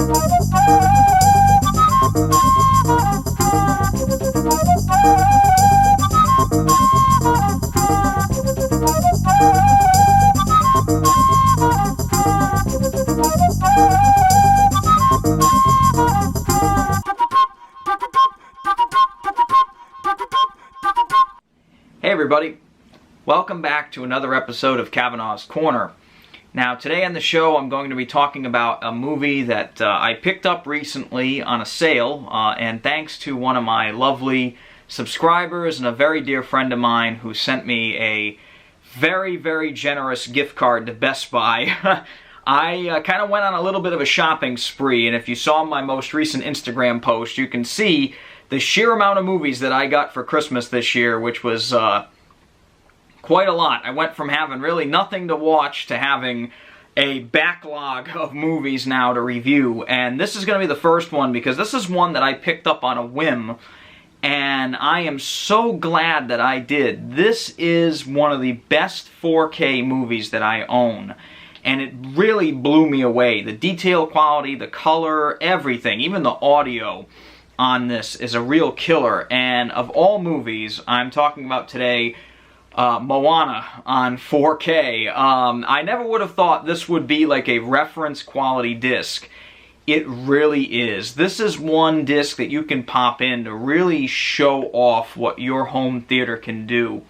Hey everybody, welcome back to another episode of Cavanaugh's Corner. Now today on the show I'm going to be talking about a movie that I picked up recently on a sale, and thanks to one of my lovely subscribers and a very dear friend of mine who sent me a very generous gift card to Best Buy. I kind of went on a little bit of a shopping spree, and if you saw my most recent Instagram post you can see the sheer amount of movies that I got for Christmas this year, which was quite a lot. I went from having really nothing to watch to having a backlog of movies now to review. And this is going to be the first one because this is one that I picked up on a whim. And I am so glad that I did. This is one of the best 4K movies that I own. And it really blew me away. The detail quality, the color, everything, even the audio on this is a real killer. And of all movies, I'm talking about today Moana on 4K. I never would have thought this would be like a reference quality disc. It really is. This is one disc that you can pop in to really show off what your home theater can do.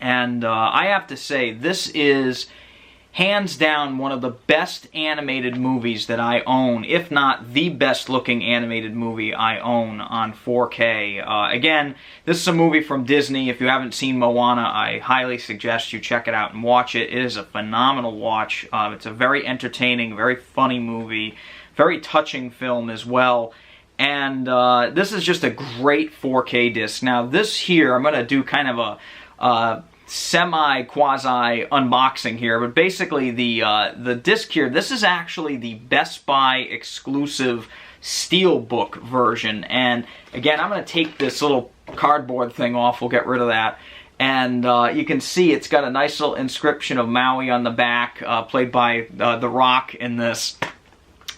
And I have to say, this is hands down one of the best animated movies that I own, if not the best looking animated movie I own on 4K. Again, this is a movie from Disney. If you haven't seen Moana, I highly suggest you check it out and watch it. It is a phenomenal watch. It's a very entertaining, very funny movie, very touching film as well. And this is just a great 4K disc. Now this here, I'm going to do kind of a semi-quasi unboxing here, but basically the disc here, this is actually the Best Buy exclusive steelbook version. And again, I'm going to take this little cardboard thing off, we'll get rid of that. And you can see it's got a nice little inscription of Maui on the back, played by The Rock in this.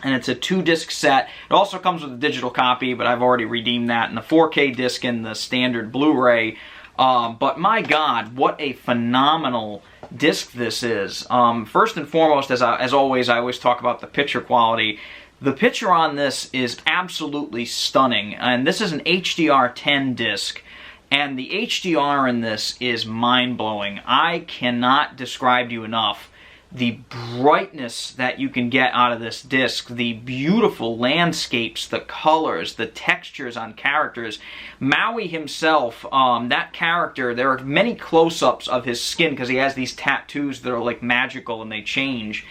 And it's a 2-disc set. It also comes with a digital copy, but I've already redeemed that, and the 4K disc and the standard Blu-ray. But my God, what a phenomenal disc this is. First and foremost, as always, I always talk about the picture quality. The picture on this is absolutely stunning, and this is an HDR10 disc, and the HDR in this is mind-blowing. I cannot describe to you enough the brightness that you can get out of this disc, the beautiful landscapes, the colors, the textures on characters. Maui himself, that character, there are many close-ups of his skin because he has these tattoos that are like magical and they change.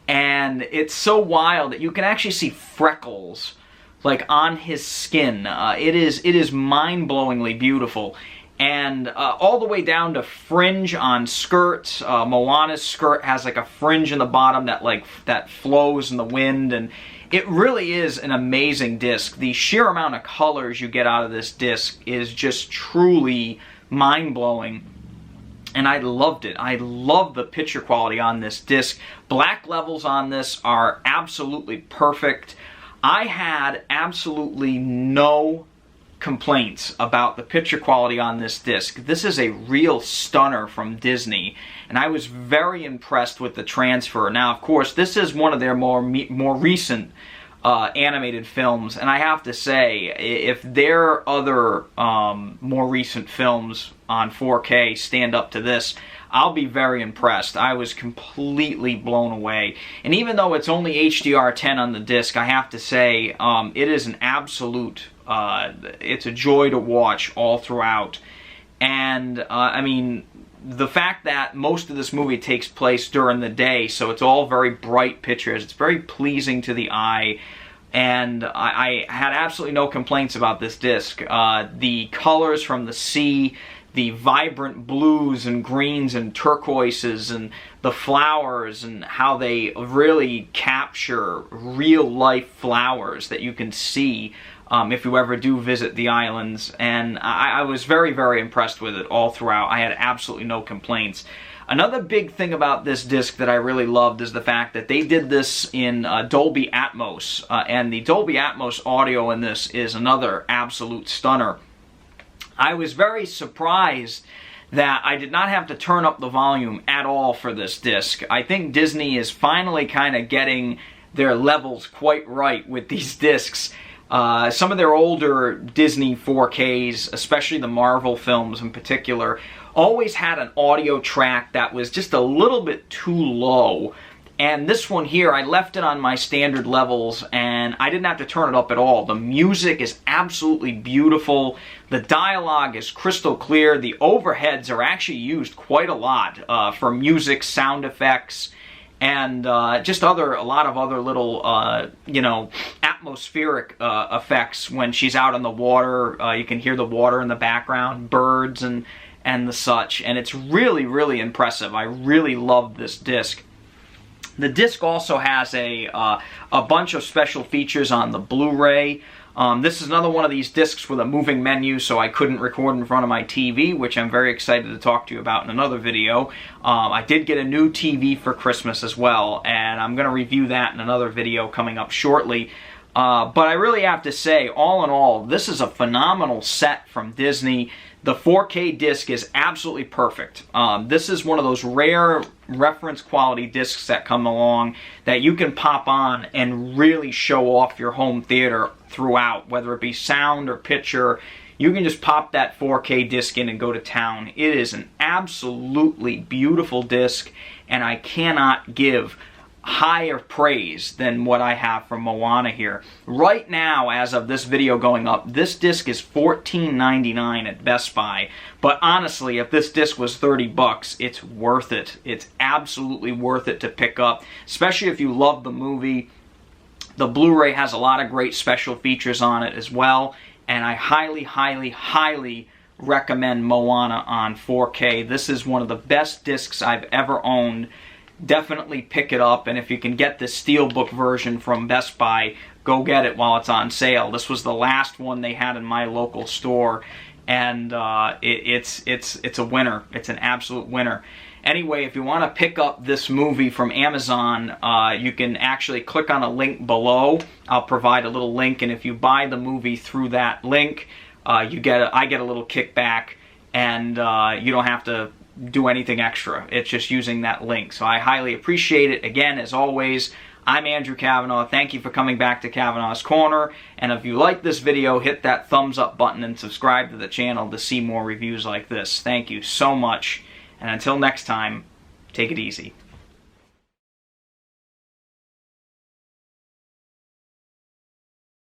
And it's so wild that you can actually see freckles like on his skin. It is mind-blowingly beautiful. And all the way down to fringe on skirts. Moana's skirt has like a fringe in the bottom that flows in the wind, and it really is an amazing disc. The sheer amount of colors you get out of this disc is just truly mind-blowing. And I loved it. I love the picture quality on this disc. Black levels on this are absolutely perfect. I had absolutely no complaints about the picture quality on this disc. This is a real stunner from Disney, and I was very impressed with the transfer. Now, of course, this is one of their more recent animated films, and I have to say, if their other more recent films on 4K stand up to this, I'll be very impressed. I was completely blown away. And even though it's only HDR10 on the disc, I have to say, it is an absolute it's a joy to watch all throughout. And I mean, the fact that most of this movie takes place during the day, so it's all very bright pictures, it's very pleasing to the eye, and I had absolutely no complaints about this disc. The colors from the sea, the vibrant blues and greens and turquoises, and the flowers, and how they really capture real life flowers that you can see if you ever do visit the islands. And I was very, very impressed with it all throughout. I had absolutely no complaints. Another big thing about this disc that I really loved is the fact that they did this in Dolby Atmos, and the Dolby Atmos audio in this is another absolute stunner. I was very surprised that I did not have to turn up the volume at all for this disc. I think Disney is finally kind of getting their levels quite right with these discs. Some of their older Disney 4Ks, especially the Marvel films in particular, always had an audio track that was just a little bit too low. And this one here, I left it on my standard levels and I didn't have to turn it up at all. The music is absolutely beautiful. The dialogue is crystal clear. The overheads are actually used quite a lot for music, sound effects, and just a lot of other little, you know, atmospheric effects. When she's out on the water, you can hear the water in the background, birds and the such, and it's really, really impressive. I really love this disc. The disc also has a bunch of special features on the Blu-ray. This is another one of these discs with a moving menu, so I couldn't record in front of my TV, which I'm very excited to talk to you about in another video. I did get a new TV for Christmas as well, and I'm going to review that in another video coming up shortly. But I really have to say, all in all, this is a phenomenal set from Disney. The 4K disc is absolutely perfect. This is one of those rare reference quality discs that come along that you can pop on and really show off your home theater throughout, whether it be sound or picture. You can just pop that 4K disc in and go to town. It is an absolutely beautiful disc, and I cannot give higher praise than what I have from Moana here. Right now, as of this video going up, this disc is $14.99 at Best Buy. But honestly, if this disc was 30 bucks, it's worth it. It's absolutely worth it to pick up, especially if you love the movie. The Blu-ray has a lot of great special features on it as well, and I highly, highly, highly recommend Moana on 4K. This is one of the best discs I've ever owned. Definitely pick it up, and if you can get the Steelbook version from Best Buy, go get it while it's on sale. This was the last one they had in my local store, and it's a winner. It's an absolute winner. Anyway, if you want to pick up this movie from Amazon, you can actually click on a link below. I'll provide a little link, and if you buy the movie through that link, I get a little kickback, and you don't have to do anything extra. It's just using that link. So I highly appreciate it. Again, as always, I'm Andrew Cavanaugh. Thank you for coming back to Cavanaugh's Corner. And if you like this video, hit that thumbs up button and subscribe to the channel to see more reviews like this. Thank you so much. And until next time, take it easy.